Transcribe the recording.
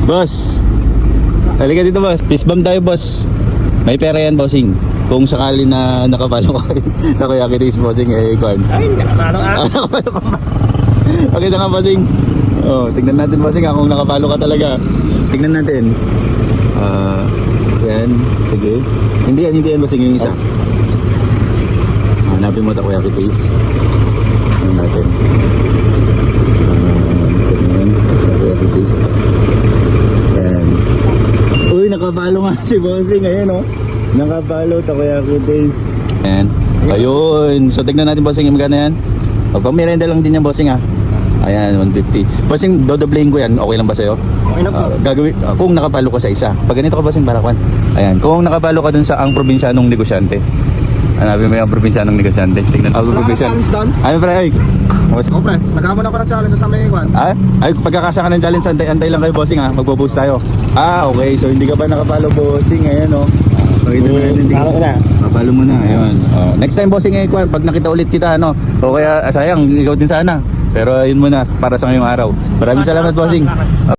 Boss, halika dito boss. Fist bump tayo boss. May pera yan bossing. Kung sakali na nakapalo ka na kaya kitis bossing eh Corn. Ay, nakapalo ka. Nakapalo ka ba? Okay na nga bossing. Oh, tignan natin bossing kung nakapalo ka talaga. Tignan natin. Yan, sige. Hindi yan bossing yung isa. Hanapin mo ito kuya kitis. Ano natin? Kuya kitis. Yan. Uy, nakapalo nga si bossing. Ayan oh. Nakapalo Takoyaki Days. Ayan. Ayun. So tignan natin bossing yung magkano yan. Pagpamirenda lang din yan bossing ha. Ayan, 150. Bossing, dodoblein ko yan. Okay lang ba sa'yo? Okay na po. Gagawin, kung nakapalo ka sa isa. Pag ganito ka bossing, barakwan. Ayan. Kung nakapalo ka dun sa ang probinsyanong negosyante. Hanapin mo yung probinsyanong negosyante. Tignan. Wala ka challenge doon? Ano pre? Ay. Oo pre, naghamon ako ng challenge sa may kwan. Ay, pagkakasa ka ng challenge, antay lang kayo bossing ha. Magpo-post tayo. Okay. So hindi ka pa nakapalo bossing. Ayan oh. Pakita na natin. Palo na. Papalo mo na, ayun. Next time bossing pag nakita ulit kita ano, o kaya sayang ikaw din sana. Pero ayun muna para sa ngayong araw. Maraming salamat bossing.